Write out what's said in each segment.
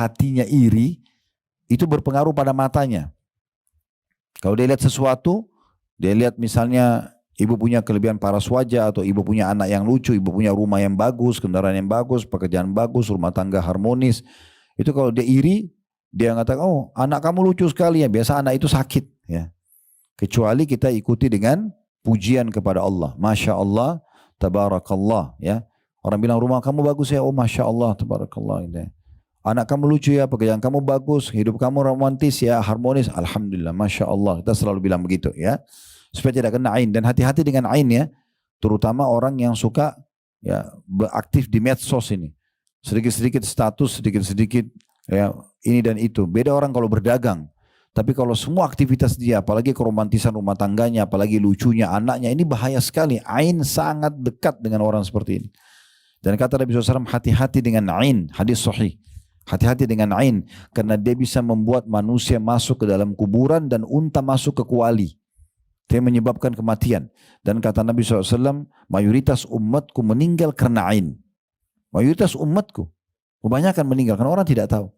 hatinya iri, itu berpengaruh pada matanya. Kalau dia lihat sesuatu, dia lihat misalnya ibu punya kelebihan paras wajah, atau ibu punya anak yang lucu, ibu punya rumah yang bagus, kendaraan yang bagus, pekerjaan bagus, rumah tangga harmonis. Itu kalau dia iri, dia mengatakan, oh anak kamu lucu sekali ya. Biasa anak itu sakit ya. Kecuali kita ikuti dengan pujian kepada Allah. Masya Allah, tabarakallah ya. Orang bilang rumah kamu bagus ya, oh Masya Allah, tabarakallah. Gitu ya. Anak kamu lucu ya, pekerjaan kamu bagus, hidup kamu romantis ya, harmonis. Alhamdulillah, Masya Allah. Kita selalu bilang begitu ya. Supaya tidak kena ain. Dan hati-hati dengan ain ya. Terutama orang yang suka ya beraktif di medsos ini. Sedikit-sedikit status, sedikit-sedikit ya ini dan itu. Beda orang kalau berdagang. Tapi kalau semua aktivitas dia, apalagi keromantisan rumah tangganya, apalagi lucunya anaknya, ini bahaya sekali. Ain sangat dekat dengan orang seperti ini. Dan kata Nabi SAW, hati-hati dengan ain. Hadis sahih. Hati-hati dengan ain, karena dia bisa membuat manusia masuk ke dalam kuburan dan unta masuk ke kuali. Dia menyebabkan kematian. Dan kata Nabi SAW, mayoritas umatku meninggal karena ain. Mayoritas umatku kebanyakan meninggal karena orang tidak tahu.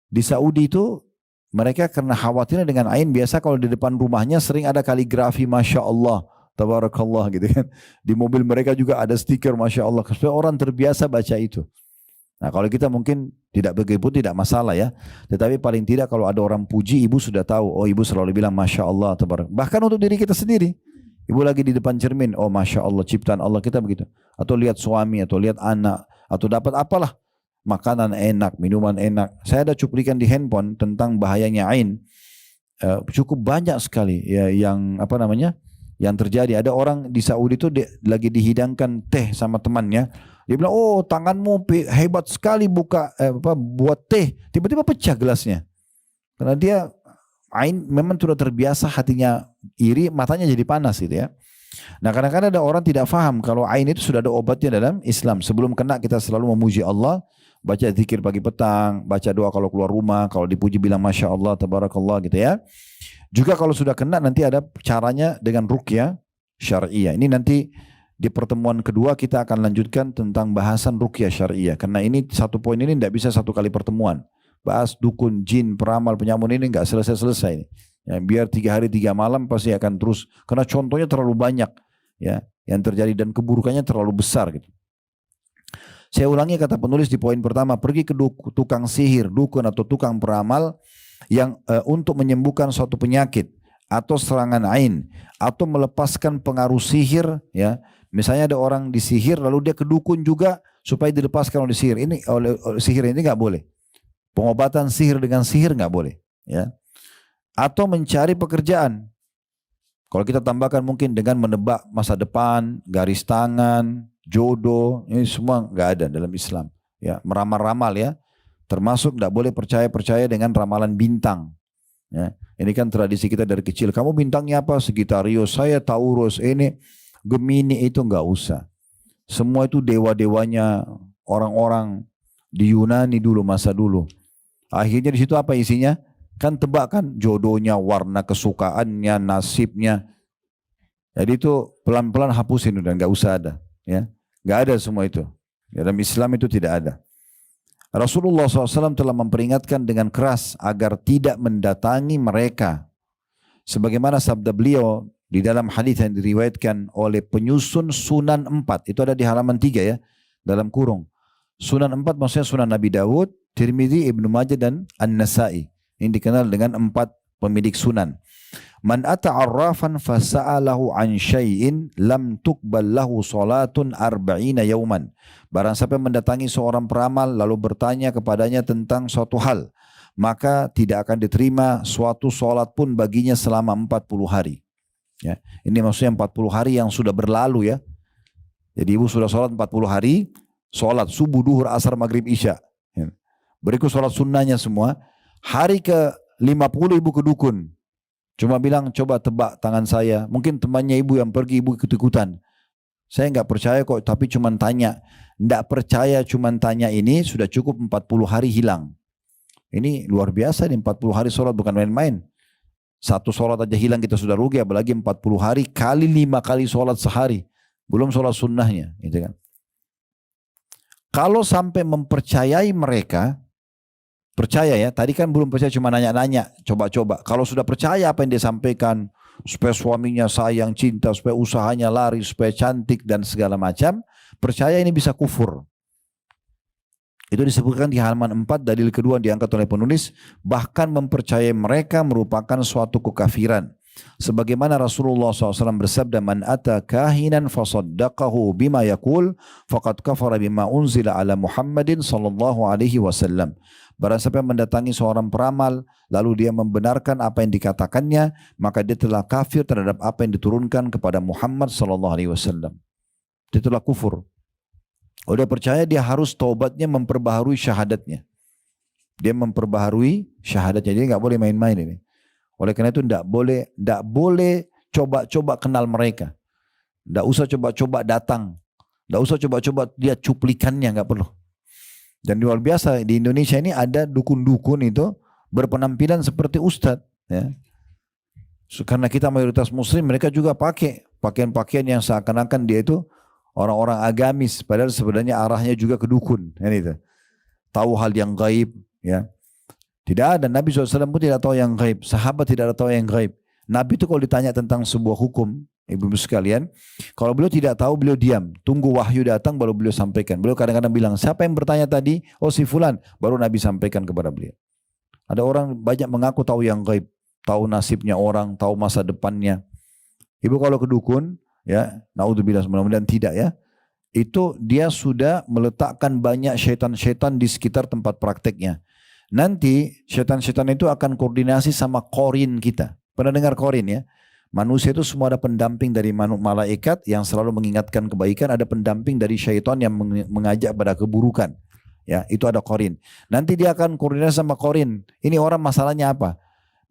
Di Saudi itu mereka karena khawatirnya dengan ain, biasa kalau di depan rumahnya sering ada kaligrafi Masya Allah, tabarakallah gitu kan. Di mobil mereka juga ada stiker Masya Allah, supaya orang terbiasa baca itu. Nah kalau kita mungkin tidak begitu tidak masalah ya. Tetapi paling tidak kalau ada orang puji, ibu sudah tahu. Oh ibu selalu bilang Masya Allah. Bahkan untuk diri kita sendiri. Ibu lagi di depan cermin. Oh Masya Allah, ciptaan Allah kita begitu. Atau lihat suami, atau lihat anak. Atau dapat apalah. Makanan enak, minuman enak. Saya ada cuplikan di handphone tentang bahayanya ain. Cukup banyak sekali ya, yang apa namanya, yang terjadi. Ada orang di Saudi itu lagi dihidangkan teh sama temannya. Dia bilang, oh tanganmu hebat sekali buat teh. Tiba-tiba pecah gelasnya. Karena dia ain memang sudah terbiasa, hatinya iri, matanya jadi panas gitu ya. Nah kadang-kadang ada orang tidak faham kalau ain itu sudah ada obatnya dalam Islam. Sebelum kena kita selalu memuji Allah. Baca zikir pagi petang, baca doa kalau keluar rumah, kalau dipuji bilang Masya Allah, tabarakallah gitu ya. Juga kalau sudah kena nanti ada caranya dengan ruqyah syariah. Ini nanti di pertemuan kedua kita akan lanjutkan tentang bahasan ruqyah syariah. Karena ini satu poin ini tidak bisa satu kali pertemuan. Bahas dukun, jin, peramal, penyamun ini nggak selesai-selesai. Ya, biar 3 hari 3 malam pasti akan terus. Karena contohnya terlalu banyak ya yang terjadi dan keburukannya terlalu besar gitu. Saya ulangi kata penulis di poin pertama, pergi ke tukang sihir, dukun atau tukang peramal yang untuk menyembuhkan suatu penyakit atau serangan ain atau melepaskan pengaruh sihir ya. Misalnya ada orang disihir lalu dia ke dukun juga supaya dilepaskan oleh sihir. Oleh sihir ini nggak boleh. Pengobatan sihir dengan sihir nggak boleh ya. Atau mencari pekerjaan. Kalau kita tambahkan mungkin dengan menebak masa depan, garis tangan, jodoh, ini semua nggak ada dalam Islam. Ya, meramal-ramal ya, termasuk nggak boleh percaya dengan ramalan bintang. Ya, ini kan tradisi kita dari kecil. Kamu bintangnya apa? Sagittarius, saya Taurus, ini Gemini, itu nggak usah. Semua itu dewa-dewanya orang-orang di Yunani dulu, masa dulu. Akhirnya di situ apa isinya? Kan tebak kan jodohnya, warna kesukaannya, nasibnya. Jadi itu pelan-pelan hapusin udah, nggak usah ada. Ya, nggak ada semua itu. Dalam Islam itu tidak ada. Rasulullah SAW telah memperingatkan dengan keras agar tidak mendatangi mereka. Sebagaimana sabda beliau di dalam hadis yang diriwayatkan oleh penyusun Sunan 4. Itu ada di halaman 3 ya, dalam kurung. Sunan 4 maksudnya Sunan Nabi Dawud, Tirmidzi, Ibnu Majah dan An-Nasai. Ini dikenal dengan 4 pemilik sunan. Man ata'arrafan fasa'alahu an syai'in lam tuqbal lahu salatun arba'ina yauman. Barang siapa mendatangi seorang peramal lalu bertanya kepadanya tentang suatu hal, maka tidak akan diterima suatu salat pun baginya selama 40 hari. Ya, ini maksudnya 40 hari yang sudah berlalu ya. Jadi ibu sudah salat 40 hari, salat subuh, duhur, asar, maghrib, isya. Ya. Berikut salat sunnahnya semua. Hari ke-50 ibu ke dukun. Cuma bilang coba tebak tangan saya. Mungkin temannya ibu yang pergi, ibu ikut-ikutan. Saya nggak percaya kok, tapi cuma tanya. Nggak percaya cuma tanya ini sudah cukup 40 hari hilang. Ini luar biasa nih, 40 hari sholat bukan main-main. Satu sholat aja hilang kita sudah rugi, apalagi 40 hari kali 5 kali sholat sehari. Belum sholat sunnahnya. Gitu kan. Kalau sampai mempercayai mereka, Percaya ya, tadi kan belum percaya cuma nanya-nanya, coba-coba. Kalau sudah percaya apa yang dia sampaikan, supaya suaminya sayang, cinta, supaya usahanya lari, supaya cantik dan segala macam, percaya ini bisa kufur. Itu disebutkan di halaman 4, dalil kedua diangkat oleh penulis, bahkan mempercayai mereka merupakan suatu kekafiran. Sebagaimana Rasulullah SAW bersabda, man ata kahinan fasaddaqahu bima yakul, faqad kafara bima unzila ala Muhammadin sallallahu alaihi wasallam. Barang siapa yang mendatangi seorang peramal, lalu dia membenarkan apa yang dikatakannya, maka dia telah kafir terhadap apa yang diturunkan kepada Muhammad sallallahu alaihi wasallam. Dia telah kufur. Oh, dia percaya, dia harus taubatnya, memperbaharui syahadatnya. Dia memperbaharui syahadatnya. Jadi nggak boleh main-main ini. Oleh karena itu nggak boleh coba-coba kenal mereka. Nggak usah coba-coba datang. Nggak usah coba-coba lihat cuplikannya, nggak perlu. Dan luar biasa di Indonesia ini ada dukun-dukun itu berpenampilan seperti ustadz. Ya. Karena kita mayoritas muslim, mereka juga pakai pakaian-pakaian yang seakan-akan dia itu orang-orang agamis, padahal sebenarnya arahnya juga ke dukun. Ya, itu. Tahu hal yang gaib. Ya. Tidak ada, Nabi SAW pun tidak tahu yang gaib. Sahabat tidak tahu yang gaib. Nabi itu kalau ditanya tentang sebuah hukum, ibu-ibu sekalian, kalau beliau tidak tahu, beliau diam. Tunggu wahyu datang baru beliau sampaikan. Beliau kadang-kadang bilang, siapa yang bertanya tadi? Oh si fulan. Baru Nabi sampaikan kepada beliau. Ada orang banyak mengaku tahu yang gaib. Tahu nasibnya orang, tahu masa depannya. Ibu kalau ke dukun, ya, naudzubillah, mudah-mudahan tidak ya. Itu dia sudah meletakkan banyak syaitan-syaitan di sekitar tempat prakteknya. Nanti syaitan-syaitan itu akan koordinasi sama korin kita. Pernah dengar korin ya? Manusia itu semua ada pendamping dari malaikat yang selalu mengingatkan kebaikan, ada pendamping dari syaitan yang mengajak pada keburukan. Ya, itu ada korin. Nanti dia akan koordinasi sama korin. Ini orang masalahnya apa?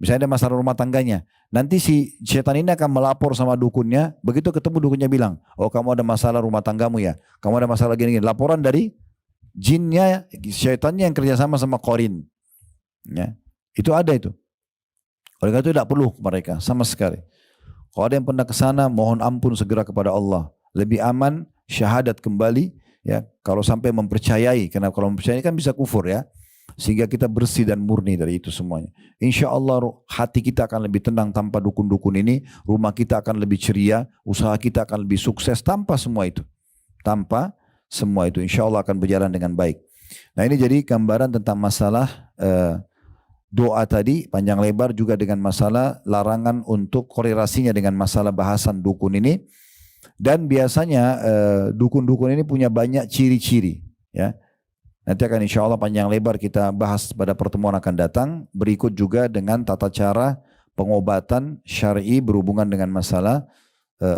Misalnya ada masalah rumah tangganya. Nanti si syaitan ini akan melapor sama dukunnya. Begitu ketemu dukunnya bilang, oh kamu ada masalah rumah tanggamu ya. Kamu ada masalah gini-gini. Laporan dari jinnya, syaitannya yang kerjasama sama korin. Ya, itu ada itu. Oleh karena itu tidak perlu mereka sama sekali. Kalau ada yang pernah ke sana, mohon ampun segera kepada Allah. Lebih aman syahadat kembali ya. Kalau sampai mempercayai, karena kalau mempercayai kan bisa kufur ya. Sehingga kita bersih dan murni dari itu semuanya. Insya Allah hati kita akan lebih tenang tanpa dukun-dukun ini. Rumah kita akan lebih ceria. Usaha kita akan lebih sukses tanpa semua itu. Tanpa semua itu. Insya Allah akan berjalan dengan baik. Nah ini jadi gambaran tentang masalah doa tadi. Panjang lebar juga dengan masalah larangan untuk korelasinya dengan masalah bahasan dukun ini. Dan biasanya dukun-dukun ini punya banyak ciri-ciri. Ya. Nanti akan insya Allah panjang lebar kita bahas pada pertemuan akan datang. Berikut juga dengan tata cara pengobatan syar'i berhubungan dengan masalah